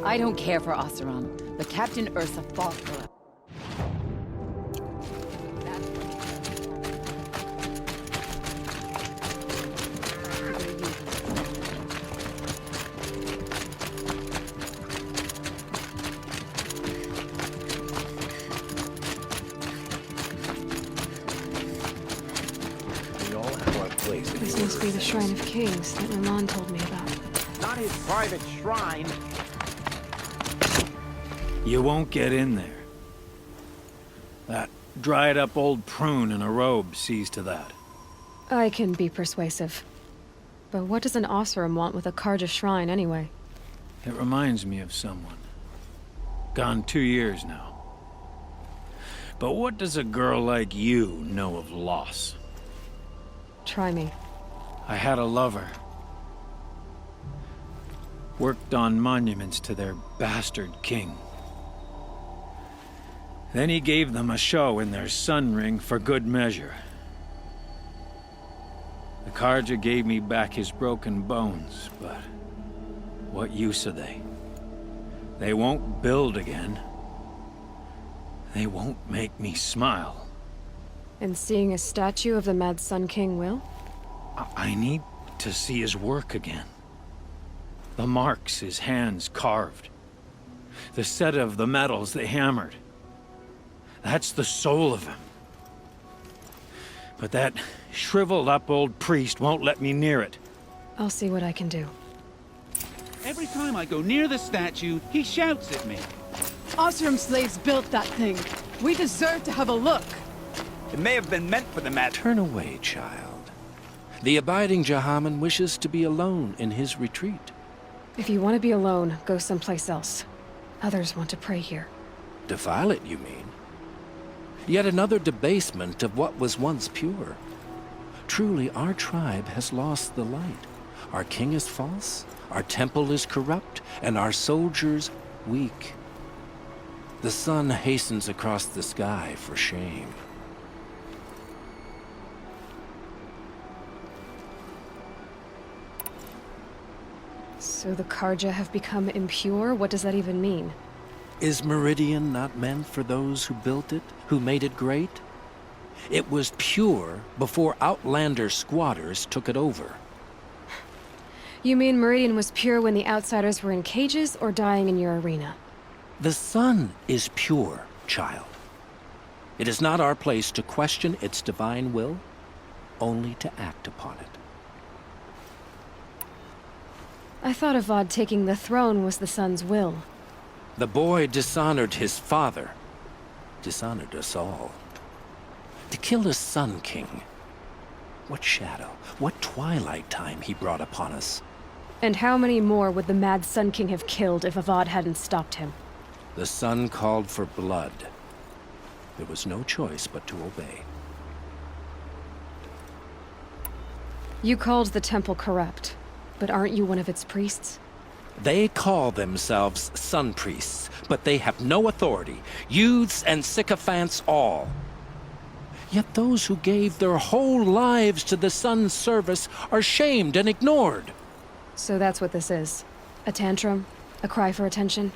I don't care for Oseram, but Captain Ursa fought for us. We all have our place. This must be the Shrine of Kings that Ramon told me about. Not his private shrine. You won't get in there. That dried-up old prune in a robe sees to that. I can be persuasive. But what does an Oseram want with a Carja shrine, anyway? It reminds me of someone. Gone 2 years now. But what does a girl like you know of loss? Try me. I had a lover. Worked on monuments to their bastard king. Then he gave them a show in their sun ring for good measure. The Carja gave me back his broken bones, but what use are they? They won't build again. They won't make me smile. And seeing a statue of the Mad Sun King will? I need to see his work again. The marks his hands carved. The set of the metals they hammered. That's the soul of him. But that shriveled up old priest won't let me near it. I'll see what I can do. Every time I go near the statue, he shouts at me. Oseram slaves built that thing. We deserve to have a look. It may have been meant for the mat. Turn away, child. The abiding Jahaman wishes to be alone in his retreat. If you want to be alone, go someplace else. Others want to pray here. Defile it, you mean? Yet another debasement of what was once pure. Truly, our tribe has lost the light. Our king is false, our temple is corrupt, and our soldiers weak. The sun hastens across the sky for shame. So the Carja have become impure? What does that even mean? Is Meridian not meant for those who built it, who made it great? It was pure before outlander squatters took it over. You mean Meridian was pure when the outsiders were in cages or dying in your arena? The sun is pure, child. It is not our place to question its divine will, only to act upon it. I thought Avad taking the throne was the sun's will. The boy dishonored his father, dishonored us all. To kill a Sun King. What shadow, what twilight time he brought upon us. And how many more would the Mad Sun King have killed if Avad hadn't stopped him? The sun called for blood. There was no choice but to obey. You called the temple corrupt, but aren't you one of its priests? They call themselves sun priests, but they have no authority. Youths and sycophants all. Yet those who gave their whole lives to the sun's service are shamed and ignored. So that's what this is. A tantrum? A cry for attention?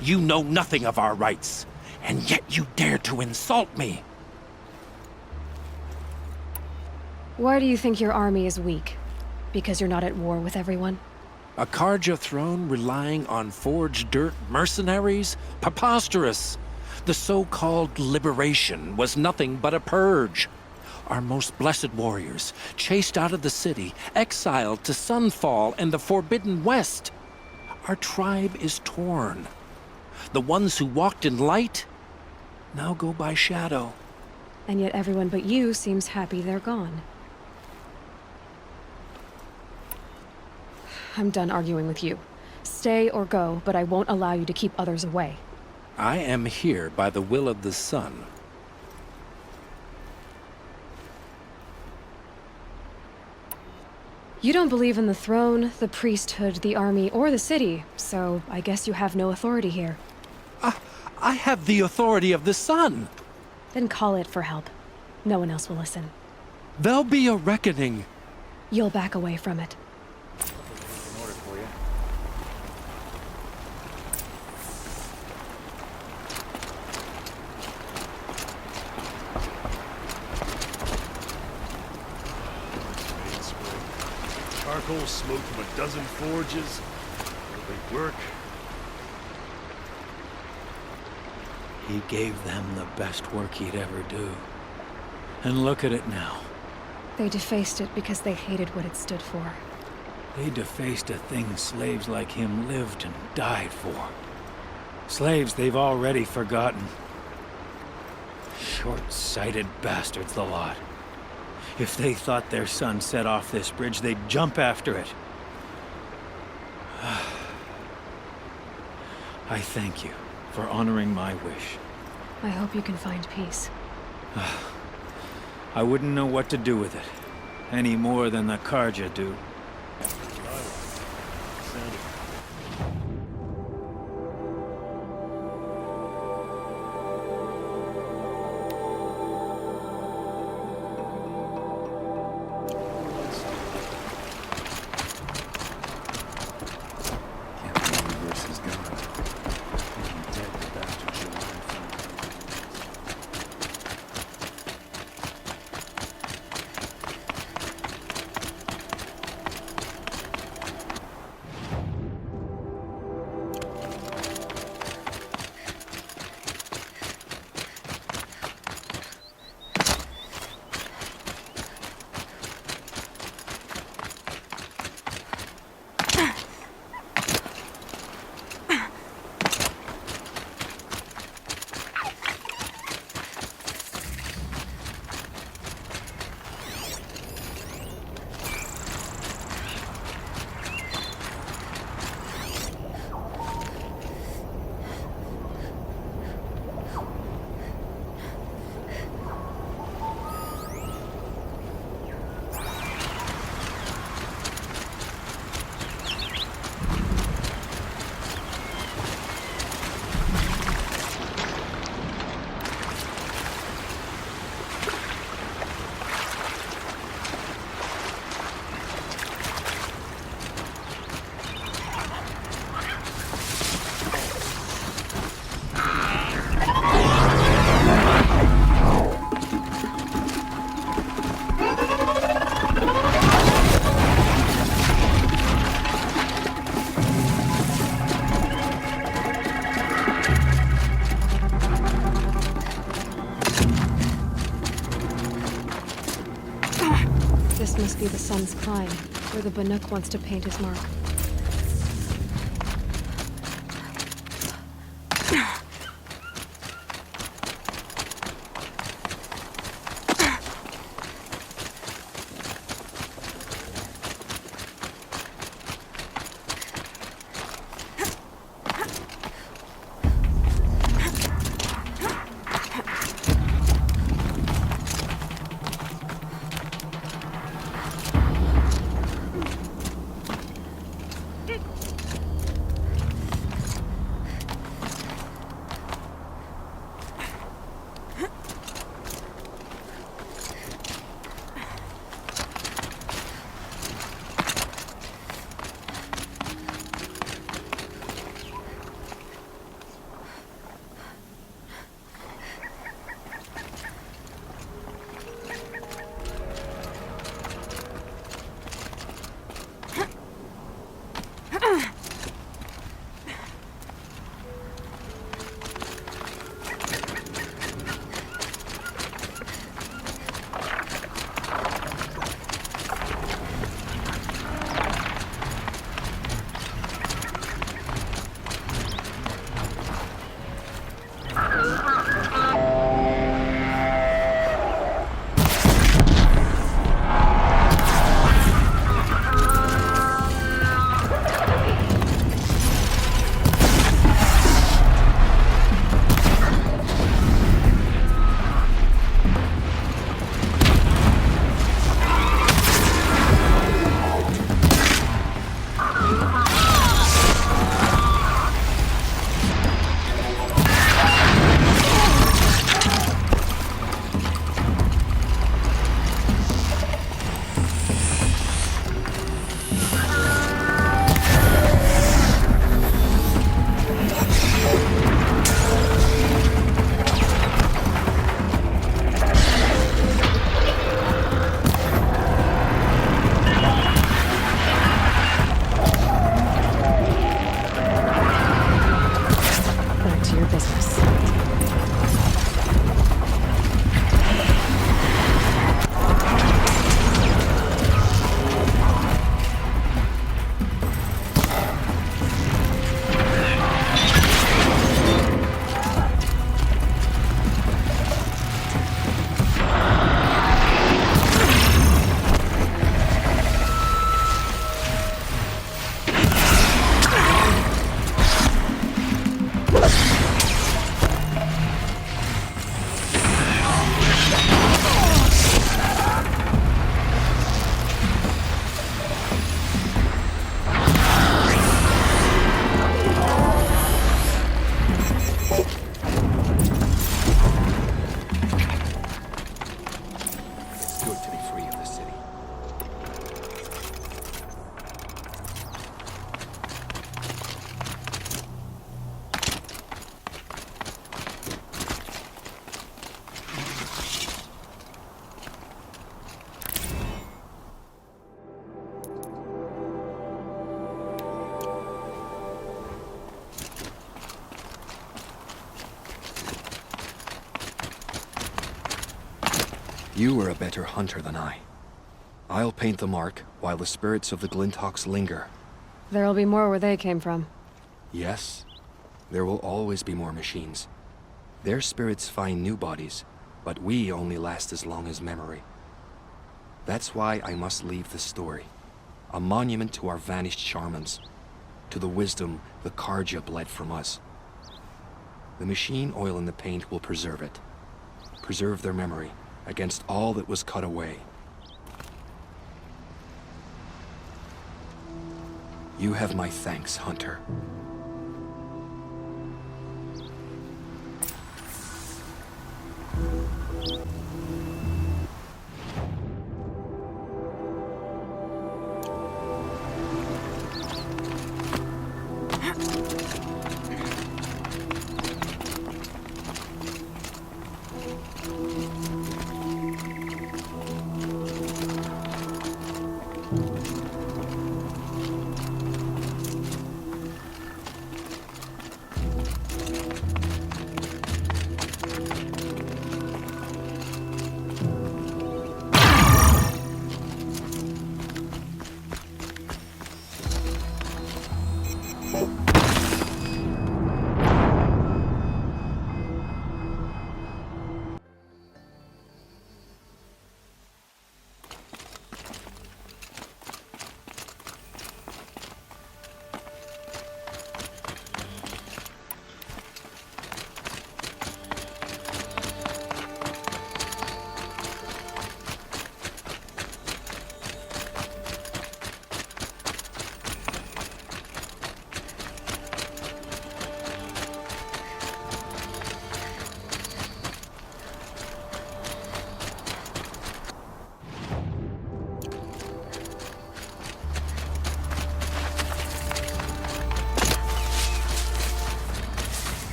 You know nothing of our rights, and yet you dare to insult me. Why do you think your army is weak? Because you're not at war with everyone? A Carja throne relying on forged dirt mercenaries? Preposterous! The so-called liberation was nothing but a purge. Our most blessed warriors, chased out of the city, exiled to Sunfall and the Forbidden West. Our tribe is torn. The ones who walked in light now go by shadow. And yet everyone but you seems happy they're gone. I'm done arguing with you. Stay or go, but I won't allow you to keep others away. I am here by the will of the sun. You don't believe in the throne, the priesthood, the army, or the city, so I guess you have no authority here. I have the authority of the sun. Then call it for help. No one else will listen. There'll be a reckoning. You'll back away from it. In order for you. charcoal smoke from a dozen forges. Will they work? He gave them the best work he'd ever do. And look at it now. They defaced it because they hated what it stood for. They defaced a thing slaves like him lived and died for. Slaves they've already forgotten. Short-sighted bastards, the lot. If they thought their son set off this bridge, they'd jump after it. I thank you for honoring my wish. I hope you can find peace. I wouldn't know what to do with it, any more than the Carja do. This must be the Sun's Climb, where the Banuk wants to paint his mark. You were a better hunter than I. I'll paint the mark while the spirits of the Glinthawks linger. There'll be more where they came from. Yes, there will always be more machines. Their spirits find new bodies, but we only last as long as memory. That's why I must leave this story. A monument to our vanished shamans, to the wisdom the Carja bled from us. The machine oil in the paint will preserve it. Preserve their memory against all that was cut away. You have my thanks, Hunter.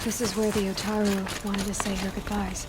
This is where the Otaru wanted to say her goodbyes.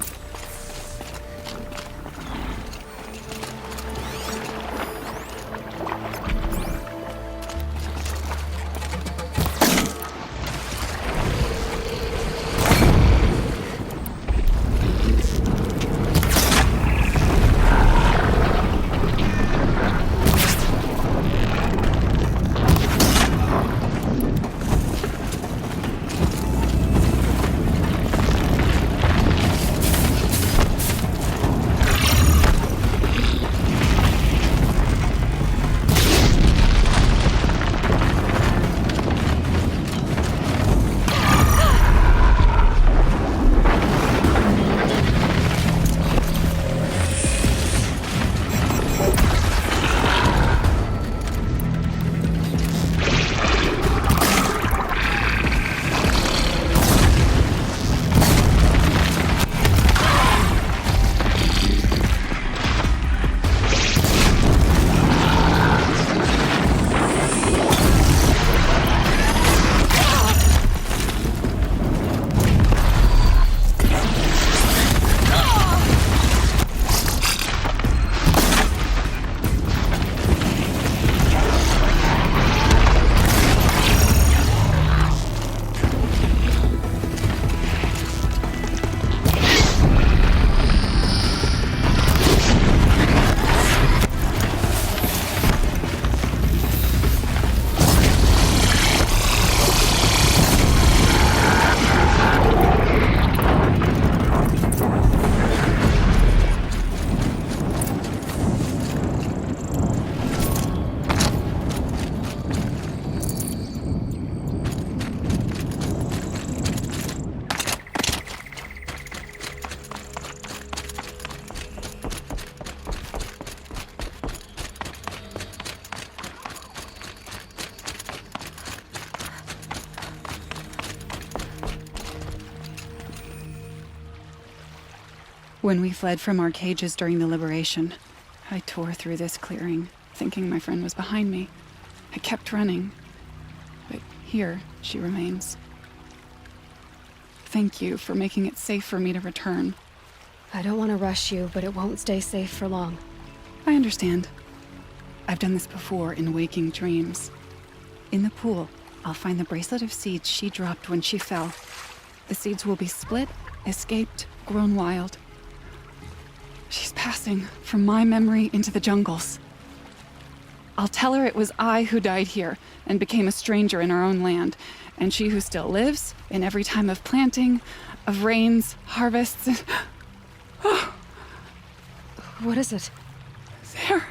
When we fled from our cages during the liberation, I tore through this clearing, thinking my friend was behind me. I kept running, but here she remains. Thank you for making it safe for me to return. I don't want to rush you, but it won't stay safe for long. I understand. I've done this before in waking dreams. In the pool, I'll find the bracelet of seeds she dropped when she fell. The seeds will be split, escaped, grown wild. She's passing from my memory into the jungles. I'll tell her it was I who died here and became a stranger in our own land, and she who still lives in every time of planting, of rains, harvests, and... What is it? There.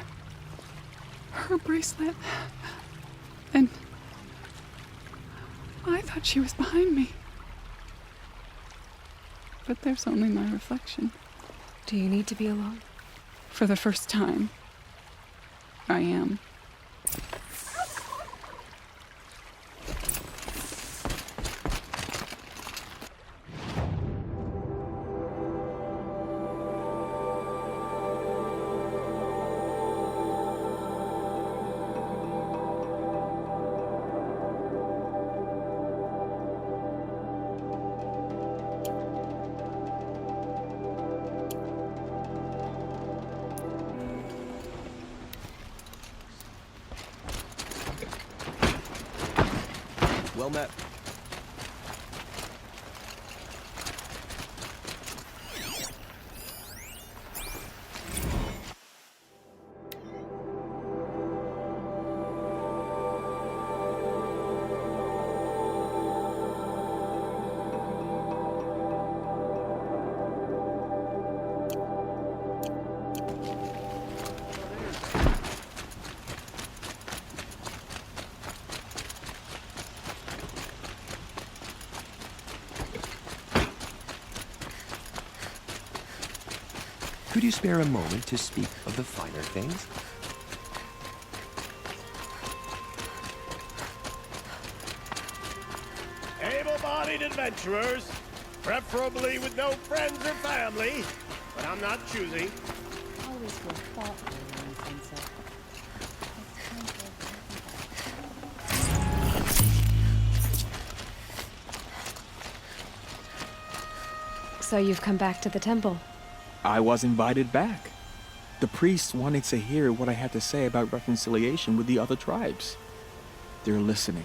Her bracelet. And I thought she was behind me. But there's only my reflection. Do you need to be alone? For the first time, I am. Well met. Could you spare a moment to speak of the finer things? Able-bodied adventurers, preferably with no friends or family, but I'm not choosy. Always feel thoughtful when sunset. So you've come back to the temple. I was invited back. The priests wanted to hear what I had to say about reconciliation with the other tribes. They're listening.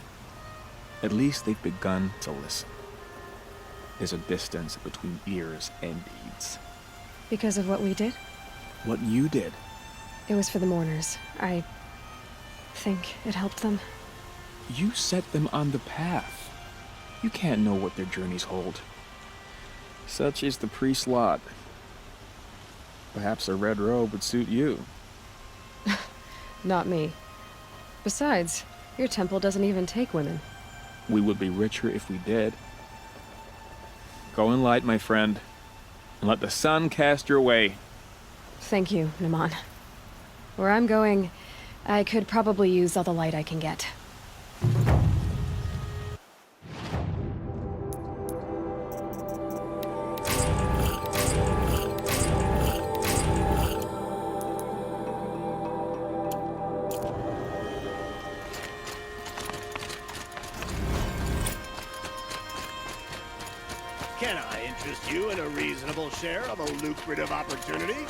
At least they've begun to listen. There's a distance between ears and deeds. Because of what we did? What you did. It was for the mourners. I think it helped them. You set them on the path. You can't know what their journeys hold. Such is the priest's lot. Perhaps a red robe would suit you. Not me. Besides, your temple doesn't even take women. We would be richer if we did. Go in light, my friend, and let the sun cast your way. Thank you, Naman. Where I'm going, I could probably use all the light I can get. Can I interest you in a reasonable share of a lucrative opportunity?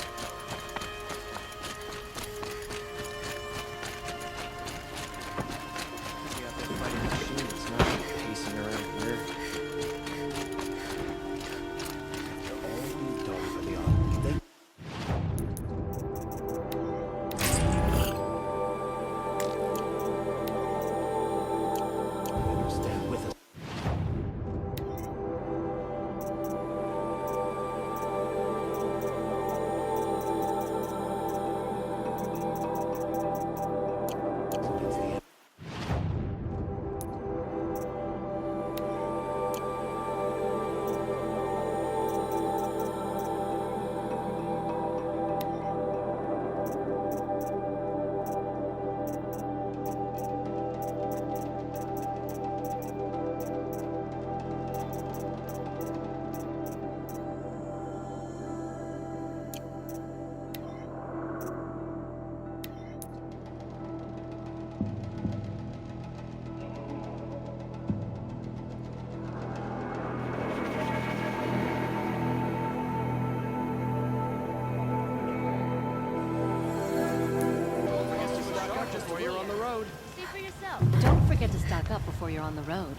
road. See for yourself. Don't forget to stock up before you're on the road.